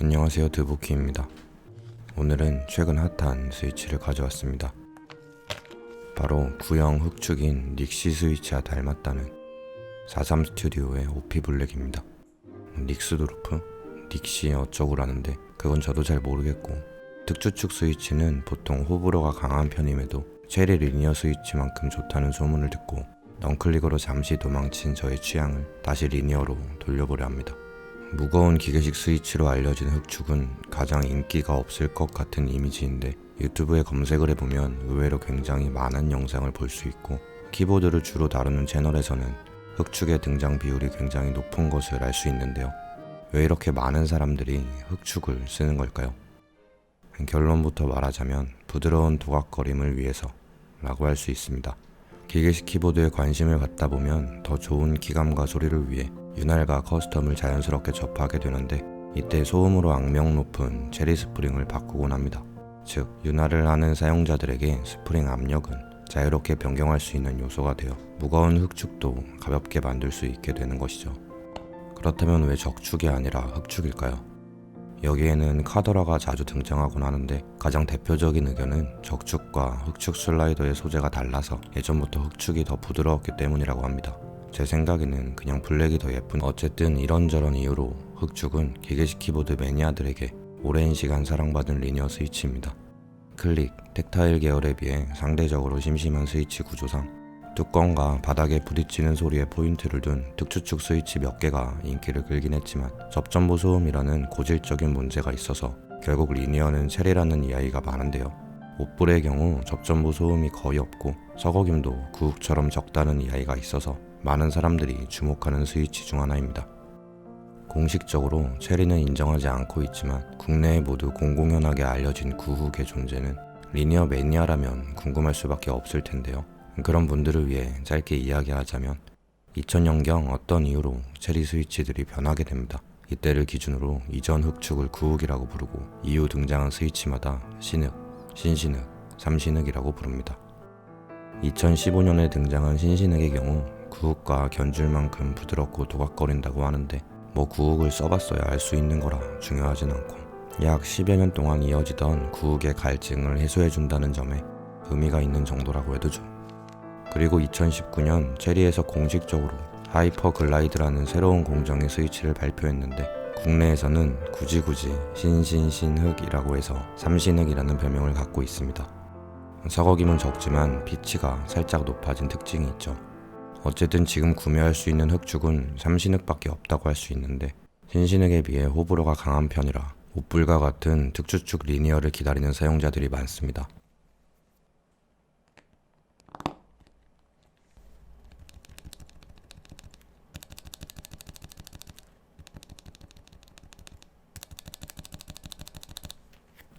안녕하세요, 드보키입니다. 오늘은 최근 핫한 스위치를 가져왔습니다. 바로 구형 흑축인 닉시 스위치와 닮았다는 43 스튜디오의 오피 블랙입니다. 닉스도르프? 닉시 어쩌고라는데 그건 저도 잘 모르겠고, 특주축 스위치는 보통 호불호가 강한 편임에도 체리 리니어 스위치만큼 좋다는 소문을 듣고 넌클릭으로 잠시 도망친 저의 취향을 다시 리니어로 돌려보려 합니다. 무거운 기계식 스위치로 알려진 흑축은 가장 인기가 없을 것 같은 이미지인데, 유튜브에 검색을 해보면 의외로 굉장히 많은 영상을 볼 수 있고, 키보드를 주로 다루는 채널에서는 흑축의 등장 비율이 굉장히 높은 것을 알 수 있는데요. 왜 이렇게 많은 사람들이 흑축을 쓰는 걸까요? 결론부터 말하자면 부드러운 도각거림을 위해서 라고 할 수 있습니다. 기계식 키보드에 관심을 갖다 보면 더 좋은 기감과 소리를 위해 윤활과 커스텀을 자연스럽게 접하게 되는데, 이때 소음으로 악명 높은 체리 스프링을 바꾸곤 합니다. 즉, 윤활을 하는 사용자들에게 스프링 압력은 자유롭게 변경할 수 있는 요소가 되어 무거운 흑축도 가볍게 만들 수 있게 되는 것이죠. 그렇다면 왜 적축이 아니라 흑축일까요? 여기에는 카더라가 자주 등장하곤 하는데, 가장 대표적인 의견은 적축과 흑축 슬라이더의 소재가 달라서 예전부터 흑축이 더 부드러웠기 때문이라고 합니다. 제 생각에는 그냥 블랙이 더 예쁜, 어쨌든 이런저런 이유로 흑축은 기계식 키보드 매니아들에게 오랜 시간 사랑받은 리니어 스위치입니다. 클릭, 텍타일 계열에 비해 상대적으로 심심한 스위치 구조상 뚜껑과 바닥에 부딪히는 소리에 포인트를 둔 특주축 스위치 몇 개가 인기를 끌긴 했지만, 접점부 소음이라는 고질적인 문제가 있어서 결국 리니어는 체리라는 이야기가 많은데요. 옷불의 경우 접점부 소음이 거의 없고 서거김도 구욱처럼 적다는 이야기가 있어서 많은 사람들이 주목하는 스위치 중 하나입니다. 공식적으로 체리는 인정하지 않고 있지만 국내에 모두 공공연하게 알려진 구욱의 존재는 리니어 매니아라면 궁금할 수밖에 없을 텐데요. 그런 분들을 위해 짧게 이야기하자면 2000년경 어떤 이유로 체리 스위치들이 변하게 됩니다. 이때를 기준으로 이전 흑축을 구욱이라고 부르고, 이후 등장한 스위치마다 신흑, 신신흑, 삼신흑이라고 부릅니다. 2015년에 등장한 신신흑의 경우 구욱과 견줄 만큼 부드럽고 도각거린다고 하는데, 뭐 구욱을 써봤어야 알 수 있는 거라 중요하진 않고, 약 10여 년 동안 이어지던 구욱의 갈증을 해소해준다는 점에 의미가 있는 정도라고 해도 죠. 그리고 2019년 체리에서 공식적으로 하이퍼 글라이드라는 새로운 공정의 스위치를 발표했는데, 국내에서는 굳이 신신신흑이라고 해서 삼신흑이라는 별명을 갖고 있습니다. 서거김은 적지만 피치가 살짝 높아진 특징이 있죠. 어쨌든 지금 구매할 수 있는 흑축은 삼신흑밖에 없다고 할 수 있는데, 신신흑에 비해 호불호가 강한 편이라 옷불과 같은 특주축 리니어를 기다리는 사용자들이 많습니다.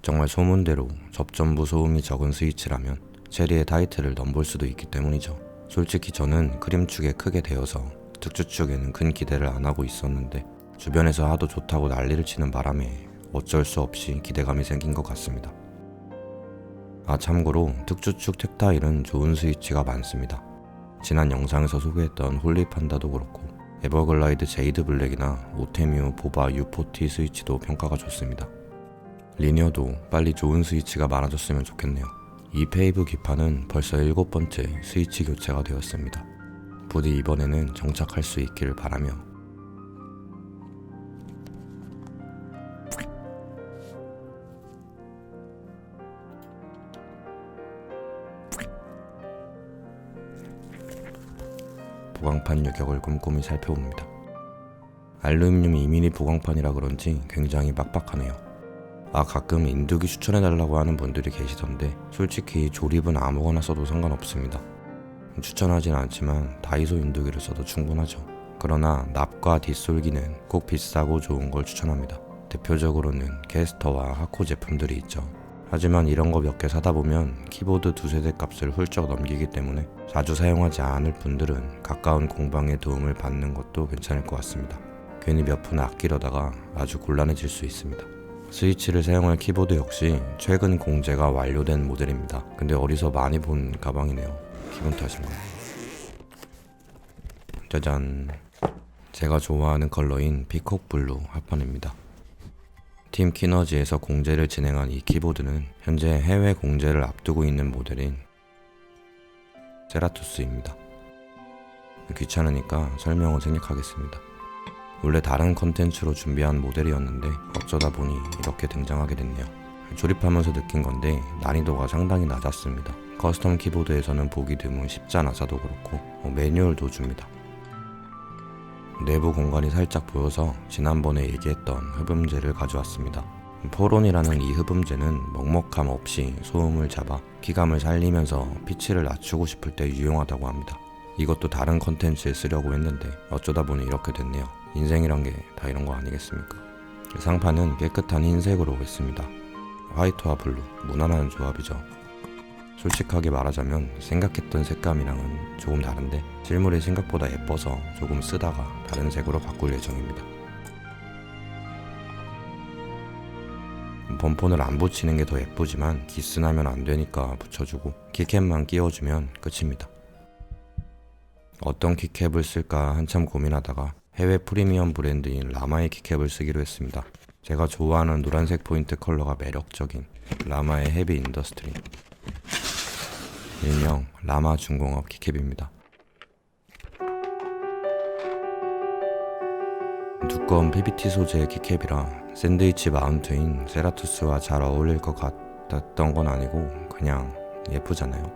정말 소문대로 접점부 소음이 적은 스위치라면 체리의 타이틀을 넘볼 수도 있기 때문이죠. 솔직히 저는 크림축에 크게 대여서 특주축에는 큰 기대를 안 하고 있었는데, 주변에서 하도 좋다고 난리를 치는 바람에 어쩔 수 없이 기대감이 생긴 것 같습니다. 참고로 특주축 텍타일은 좋은 스위치가 많습니다. 지난 영상에서 소개했던 홀리판다도 그렇고, 에버글라이드 제이드 블랙이나 오테뮤 보바 U40 스위치도 평가가 좋습니다. 리니어도 빨리 좋은 스위치가 많아졌으면 좋겠네요. 이 페이브 기판은 벌써 7번째 스위치 교체가 되었습니다. 부디 이번에는 정착할 수 있기를 바라며, 보강판 유격을 꼼꼼히 살펴봅니다. 알루미늄 2mm 보강판이라 그런지 굉장히 빡빡하네요. 가끔 인두기 추천해달라고 하는 분들이 계시던데, 솔직히 조립은 아무거나 써도 상관없습니다. 추천하진 않지만 다이소 인두기를 써도 충분하죠. 그러나 납과 뒷솔기는 꼭 비싸고 좋은 걸 추천합니다. 대표적으로는 캐스터와 하코 제품들이 있죠. 하지만 이런 거 몇 개 사다 보면 키보드 두세 대 값을 훌쩍 넘기기 때문에 자주 사용하지 않을 분들은 가까운 공방의 도움을 받는 것도 괜찮을 것 같습니다. 괜히 몇 푼 아끼려다가 아주 곤란해질 수 있습니다. 스위치를 사용할 키보드 역시 최근 공제가 완료된 모델입니다. 근데 어디서 많이 본 가방이네요. 기분 탓인가? 짜잔! 제가 좋아하는 컬러인 피콕 블루 합판입니다. 팀 키너지에서 공제를 진행한 이 키보드는 현재 해외 공제를 앞두고 있는 모델인 세라투스입니다. 귀찮으니까 설명을 생략하겠습니다. 원래 다른 컨텐츠로 준비한 모델이었는데 어쩌다 보니 이렇게 등장하게 됐네요. 조립하면서 느낀 건데 난이도가 상당히 낮았습니다. 커스텀 키보드에서는 보기 드문 십자나사도 그렇고 매뉴얼도 줍니다. 내부 공간이 살짝 보여서 지난번에 얘기했던 흡음재를 가져왔습니다. 포론이라는 이 흡음재는 먹먹함 없이 소음을 잡아 키감을 살리면서 피치를 낮추고 싶을 때 유용하다고 합니다. 이것도 다른 컨텐츠에 쓰려고 했는데 어쩌다 보니 이렇게 됐네요. 인생이란 게 다 이런 거 아니겠습니까? 상판은 깨끗한 흰색으로 했습니다. 화이트와 블루, 무난한 조합이죠. 솔직하게 말하자면 생각했던 색감이랑은 조금 다른데 실물이 생각보다 예뻐서 조금 쓰다가 다른 색으로 바꿀 예정입니다. 범폰을 안 붙이는 게 더 예쁘지만 기스나면 안 되니까 붙여주고 키캡만 끼워주면 끝입니다. 어떤 키캡을 쓸까 한참 고민하다가 해외 프리미엄 브랜드인 라마의 키캡을 쓰기로 했습니다. 제가 좋아하는 노란색 포인트 컬러가 매력적인 라마의 헤비 인더스트리, 일명 라마 중공업 키캡입니다. 두꺼운 PBT 소재의 키캡이라 샌드위치 마운트인 세라투스와 잘 어울릴 것 같았던 건 아니고 그냥 예쁘잖아요.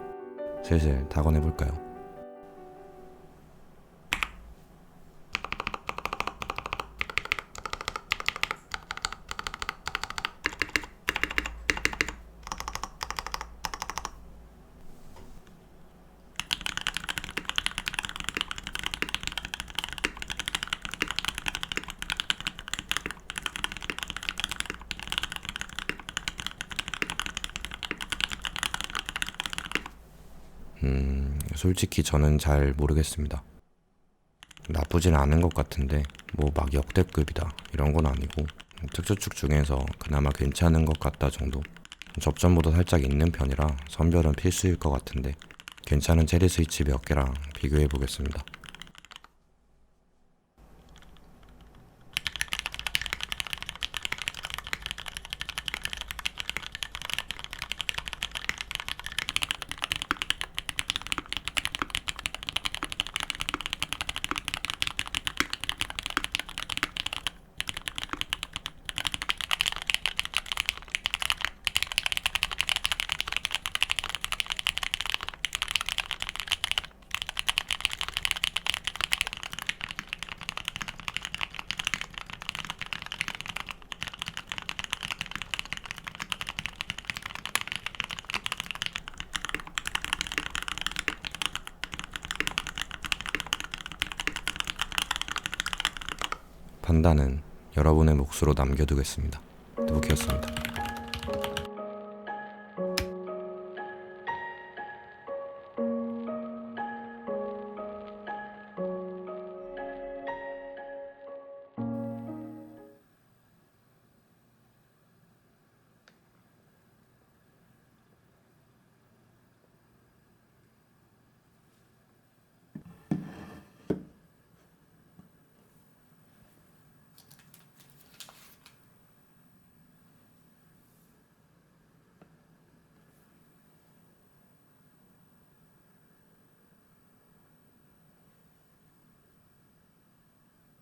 슬슬 타건해볼까요? 솔직히 저는 잘 모르겠습니다. 나쁘진 않은 것 같은데 뭐 막 역대급이다 이런 건 아니고 특수축 중에서 그나마 괜찮은 것 같다 정도. 접점보다 살짝 있는 편이라 선별은 필수일 것 같은데 괜찮은 체리 스위치 몇 개랑 비교해 보겠습니다. 판단은 여러분의 몫으로 남겨두겠습니다. 두부키였습니다.